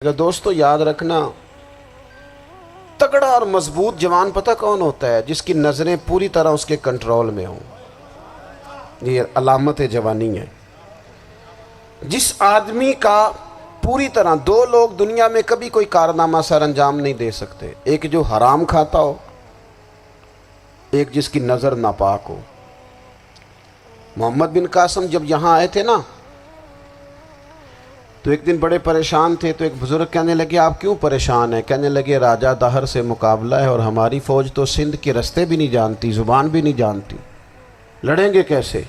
دوستو یاد رکھنا، تگڑا اور مضبوط جوان پتہ کون ہوتا ہے؟ جس کی نظریں پوری طرح اس کے کنٹرول میں ہوں۔ یہ علامت جوانی ہے۔ جس آدمی کا پوری طرح، دو لوگ دنیا میں کبھی کوئی کارنامہ سر انجام نہیں دے سکتے، ایک جو حرام کھاتا ہو، ایک جس کی نظر ناپاک ہو۔ محمد بن قاسم جب یہاں آئے تھے نا، تو ایک دن بڑے پریشان تھے، تو ایک بزرگ کہنے لگے آپ کیوں پریشان ہیں؟ کہنے لگے راجہ دہر سے مقابلہ ہے اور ہماری فوج تو سندھ کے رستے بھی نہیں جانتی، زبان بھی نہیں جانتی، لڑیں گے کیسے؟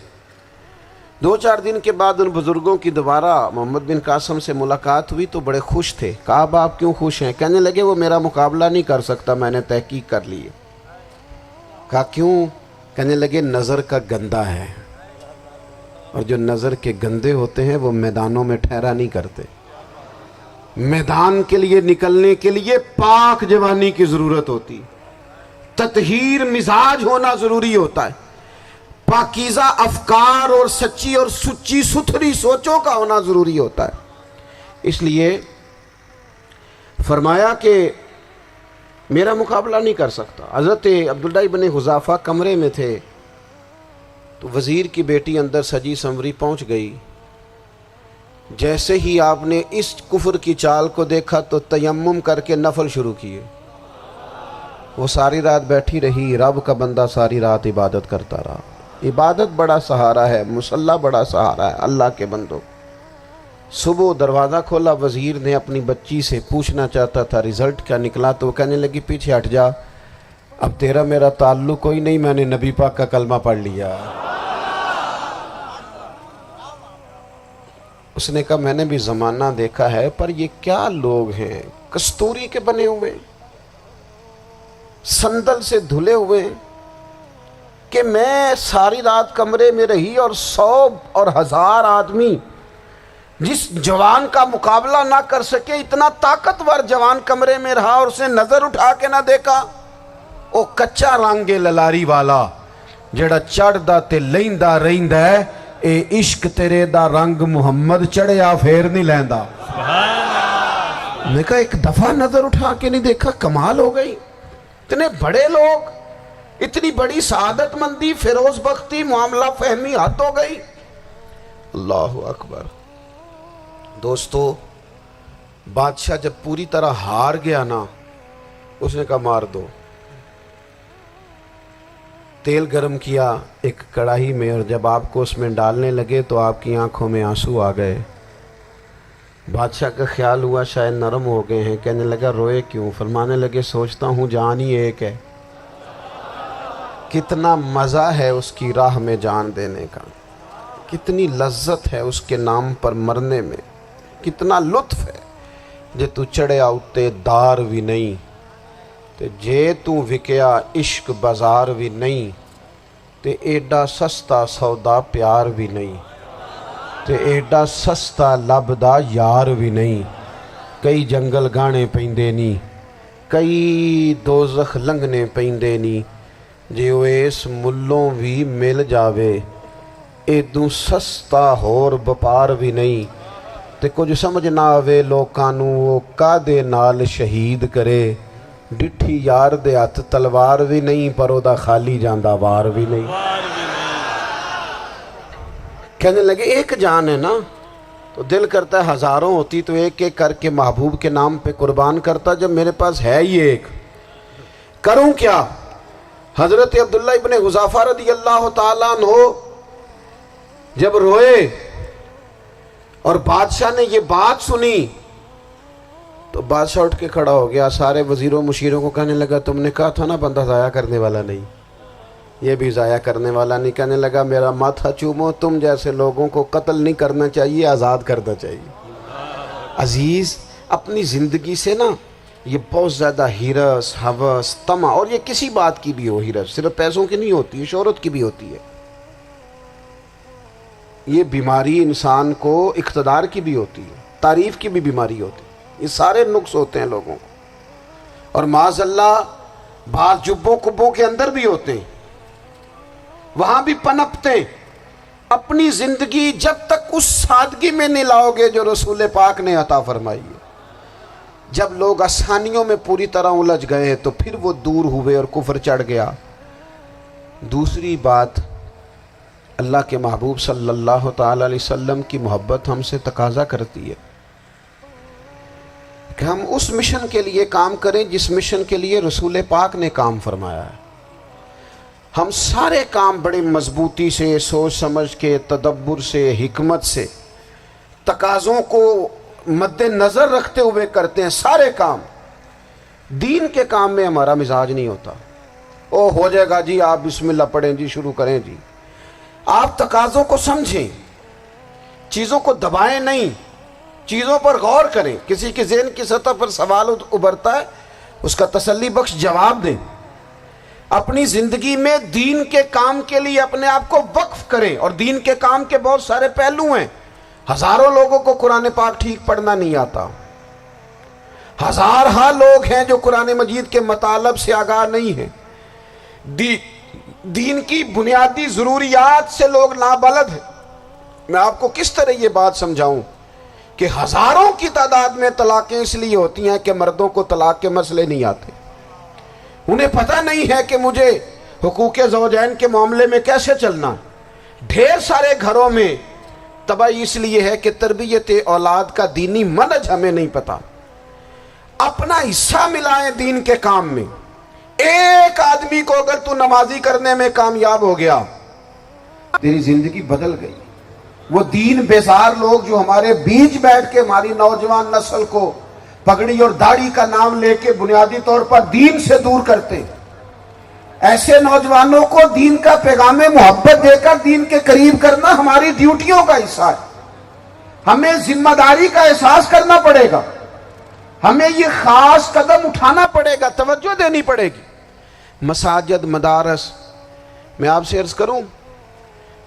2-4 دن کے بعد ان بزرگوں کی دوبارہ محمد بن قاسم سے ملاقات ہوئی تو بڑے خوش تھے۔ کہا اب آپ کیوں خوش ہیں؟ کہنے لگے وہ میرا مقابلہ نہیں کر سکتا، میں نے تحقیق کر لی ہے۔ کہا کیوں؟ کہنے لگے نظر کا گندہ ہے، اور جو نظر کے گندے ہوتے ہیں وہ میدانوں میں ٹھہرا نہیں کرتے۔ میدان کے لیے نکلنے کے لیے پاک جوانی کی ضرورت ہوتی، تطہیر مزاج ہونا ضروری ہوتا ہے، پاکیزہ افکار اور سچی اور سچی ستھری سوچوں کا ہونا ضروری ہوتا ہے۔ اس لیے فرمایا کہ میرا مقابلہ نہیں کر سکتا۔ حضرت عبداللہ ابن حذافہ کمرے میں تھے، تو وزیر کی بیٹی اندر سجی سنوری پہنچ گئی۔ جیسے ہی آپ نے اس کفر کی چال کو دیکھا تو تیمم کر کے نفل شروع کیے۔ وہ ساری رات بیٹھی رہی، رب کا بندہ ساری رات عبادت کرتا رہا۔ عبادت بڑا سہارا ہے، مصلی بڑا سہارا ہے اللہ کے بندوں۔ صبح دروازہ کھولا، وزیر نے اپنی بچی سے پوچھنا چاہتا تھا رزلٹ کیا نکلا، تو وہ کہنے لگی پیچھے ہٹ جا، اب تیرا میرا تعلق کوئی نہیں، میں نے نبی پاک کا کلمہ پڑھ لیا۔ اس نے کہا میں نے بھی زمانہ دیکھا ہے، پر یہ کیا لوگ ہیں، کستوری کے بنے ہوئے، سندل سے دھلے ہوئے، کہ میں ساری رات کمرے میں رہی اور 100 اور 1000 آدمی جس جوان کا مقابلہ نہ کر سکے، اتنا طاقتور جوان کمرے میں رہا اور اس نے نظر اٹھا کے نہ دیکھا۔ او کچا رنگ للاری والا جڑا چڑھدا تے لیندا رہندا ہے، اے عشق تیرے دا رنگ محمد چڑھیا پھر نہیں لیندا۔ میں کہا ایک دفعہ نظر اٹھا کے نہیں دیکھا، کمال ہو گئی۔ اتنے بڑے لوگ، اتنی بڑی سعادت مندی، فیروز بختی، معاملہ فہمی حد ہو گئی۔ اللہ اکبر۔ دوستو بادشاہ جب پوری طرح ہار گیا نا، اس نے کہا مار دو۔ تیل گرم کیا ایک کڑاہی میں، اور جب آپ کو اس میں ڈالنے لگے تو آپ کی آنکھوں میں آنسو آ گئے۔ بادشاہ کا خیال ہوا شاید نرم ہو گئے ہیں، کہنے لگا روئے کیوں؟ فرمانے لگے سوچتا ہوں جان ہی ایک ہے، کتنا مزہ ہے اس کی راہ میں جان دینے کا، کتنی لذت ہے اس کے نام پر مرنے میں، کتنا لطف ہے۔ جے تو چڑھیا اتے دار بھی نہیں، تے جے تو وکیا عشق بازار بھی نہیں، تے ایڈا سستا سودا پیار بھی نہیں، تے ایڈا سستا لبدا یار بھی نہیں۔ کئی جنگل گانے پیندے نہیں، کئی دوزخ لنگنے پیندے نہیں، جے وہ اس ملوں بھی مل جاوے، ایدوں سستا ہور بپار بھی نہیں۔ تے کچھ سمجھ نہ آوے لوکاں نوں وہ کادے نال شہید کرے، ڈٹھی یار دے ہاتھ تلوار بھی نہیں، پر او دا خالی جاندہ وار بھی نہیں۔ کہنے لگے ایک جان ہے نا، تو دل کرتا ہے ہزاروں ہوتی تو ایک ایک کر کے محبوب کے نام پہ قربان کرتا، جب میرے پاس ہے ہی ایک، کروں کیا؟ حضرت عبداللہ ابن حذافہ رضی اللہ تعالیٰ عنہ جب روئے اور بادشاہ نے یہ بات سنی، تو بادشاہ اٹھ کے کھڑا ہو گیا، سارے وزیروں مشیروں کو کہنے لگا تم نے کہا تھا نا بندہ ضائع کرنے والا نہیں، یہ بھی ضائع کرنے والا نہیں۔ کہنے لگا میرا ماتھا چومو، تم جیسے لوگوں کو قتل نہیں کرنا چاہیے، آزاد کرنا چاہیے۔ عزیز اپنی زندگی سے نا یہ بہت زیادہ ہرس، ہوس، طمع، اور یہ کسی بات کی بھی ہو، ہرس صرف پیسوں کی نہیں ہوتی ہے، شہرت کی بھی ہوتی ہے، یہ بیماری انسان کو اقتدار کی بھی ہوتی ہے، تعریف کی بھی بیماری ہوتی ہے، یہ سارے نقص ہوتے ہیں لوگوں کو، اور معاذ اللہ بعض جبوں کبوں کے اندر بھی ہوتے ہیں، وہاں بھی پنپتے ہیں۔ اپنی زندگی جب تک اس سادگی میں نہیں لاؤ گے جو رسول پاک نے عطا فرمائی ہے، جب لوگ آسانیوں میں پوری طرح الجھ گئے تو پھر وہ دور ہوئے اور کفر چڑھ گیا۔ دوسری بات، اللہ کے محبوب صلی اللہ تعالی علیہ وسلم کی محبت ہم سے تقاضا کرتی ہے کہ ہم اس مشن کے لیے کام کریں جس مشن کے لیے رسول پاک نے کام فرمایا ہے۔ ہم سارے کام بڑے مضبوطی سے، سوچ سمجھ کے، تدبر سے، حکمت سے، تقاضوں کو مد نظر رکھتے ہوئے کرتے ہیں سارے کام۔ دین کے کام میں ہمارا مزاج نہیں ہوتا، او ہو جائے گا جی، آپ بسم اللہ پڑھیں جی، شروع کریں جی۔ آپ تقاضوں کو سمجھیں، چیزوں کو دبائیں نہیں، چیزوں پر غور کریں۔ کسی کے ذہن کی سطح پر سوال ابھرتا ہے، اس کا تسلی بخش جواب دیں۔ اپنی زندگی میں دین کے کام کے لیے اپنے آپ کو وقف کریں، اور دین کے کام کے بہت سارے پہلو ہیں۔ ہزاروں لوگوں کو قرآن پاک ٹھیک پڑھنا نہیں آتا، ہزارہا لوگ ہیں جو قرآن مجید کے مطالب سے آگاہ نہیں ہیں، دین کی بنیادی ضروریات سے لوگ نابلد ہیں۔ میں آپ کو کس طرح یہ بات سمجھاؤں کہ ہزاروں کی تعداد میں طلاقیں اس لیے ہوتی ہیں کہ مردوں کو طلاق کے مسئلے نہیں آتے، انہیں پتہ نہیں ہے کہ مجھے حقوق زوجین کے معاملے میں کیسے چلنا۔ ڈھیر سارے گھروں میں تباہی اس لیے ہے کہ تربیت اولاد کا دینی منہج ہمیں نہیں پتا۔ اپنا حصہ ملائیں دین کے کام میں۔ ایک آدمی کو اگر تو نمازی کرنے میں کامیاب ہو گیا، تیری زندگی بدل گئی۔ وہ دین بیزار لوگ جو ہمارے بیچ بیٹھ کے ہماری نوجوان نسل کو پگڑی اور داڑھی کا نام لے کے بنیادی طور پر دین سے دور کرتے، ایسے نوجوانوں کو دین کا پیغام محبت دے کر دین کے قریب کرنا ہماری ڈیوٹیوں کا حصہ ہے۔ ہمیں ذمہ داری کا احساس کرنا پڑے گا، ہمیں یہ خاص قدم اٹھانا پڑے گا، توجہ دینی پڑے گی۔ مساجد، مدارس، میں آپ سے عرض کروں،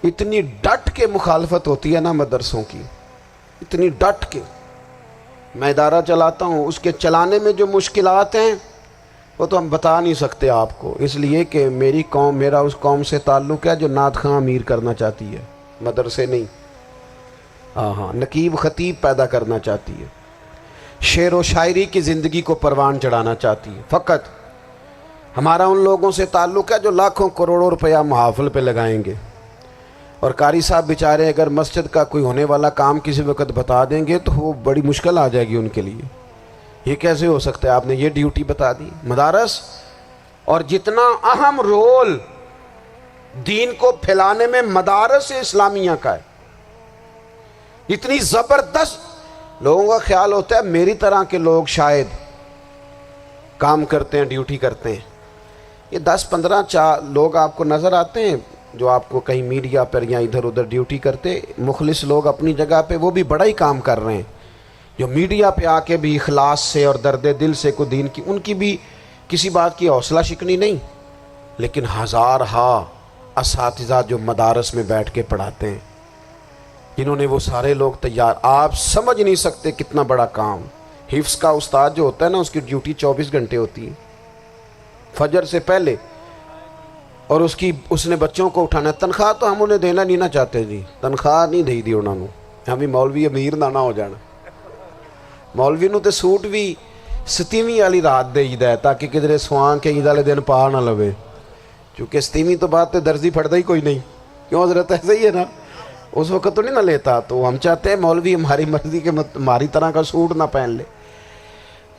اتنی ڈٹ کے مخالفت ہوتی ہے نا مدرسوں کی، اتنی ڈٹ کے۔ میں ادارہ چلاتا ہوں، اس کے چلانے میں جو مشکلات ہیں وہ تو ہم بتا نہیں سکتے آپ کو، اس لیے کہ میری قوم، میرا اس قوم سے تعلق ہے جو نعت خواں امیر کرنا چاہتی ہے، مدرسے نہیں۔ ہاں، نقیب خطیب پیدا کرنا چاہتی ہے، شعر و شاعری کی زندگی کو پروان چڑھانا چاہتی ہے۔ فقط ہمارا ان لوگوں سے تعلق ہے جو لاکھوں کروڑوں روپیہ محافل پہ لگائیں گے، اور قاری صاحب بیچارے اگر مسجد کا کوئی ہونے والا کام کسی وقت بتا دیں گے تو وہ بڑی مشکل آ جائے گی ان کے لیے۔ یہ کیسے ہو سکتا ہے، آپ نے یہ ڈیوٹی بتا دی۔ مدارس، اور جتنا اہم رول دین کو پھیلانے میں مدارس اسلامیہ کا ہے، اتنی زبردست، لوگوں کا خیال ہوتا ہے میری طرح کے لوگ شاید کام کرتے ہیں، ڈیوٹی کرتے ہیں۔ یہ 10-15 لوگ آپ کو نظر آتے ہیں جو آپ کو کہیں میڈیا پر یا ادھر ادھر ڈیوٹی کرتے، مخلص لوگ اپنی جگہ پہ، وہ بھی بڑا ہی کام کر رہے ہیں، جو میڈیا پہ آ کے بھی اخلاص سے اور درد دل سے کو دین کی، ان کی بھی کسی بات کی حوصلہ شکنی نہیں۔ لیکن ہزارہا اساتذہ جو مدارس میں بیٹھ کے پڑھاتے ہیں، جنہوں نے وہ سارے لوگ تیار، آپ سمجھ نہیں سکتے کتنا بڑا کام۔ حفظ کا استاد جو ہوتا ہے نا، اس کی ڈیوٹی 24 گھنٹے ہوتی ہے، فجر سے پہلے، اور اس نے بچوں کو اٹھانا۔ تنخواہ تو ہم انہیں دینا نہیں نہ چاہتے جی، تنخواہ نہیں دے دی انہوں نے، ہمیں مولوی امیر نہ ہو جانا۔ مولوی نو تے سوٹ بھی 27ویں والی رات دے ہے تاکہ کدھر سوان کے عید والے دن پا نہ لوے، چونکہ 27ویں تو بعد تے درزی پھڑتا ہی کوئی نہیں، کیوں حضرت؟ ایسے ہی ہے نا، اس وقت تو نہیں نہ لیتا۔ تو ہم چاہتے ہیں مولوی ہماری مرضی کے ہماری طرح کا سوٹ نہ پہن لے۔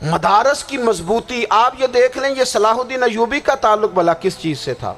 مدارس کی مضبوطی، آپ یہ دیکھ لیں، یہ صلاح الدین ایوبی کا تعلق بھلا کس چیز سے تھا؟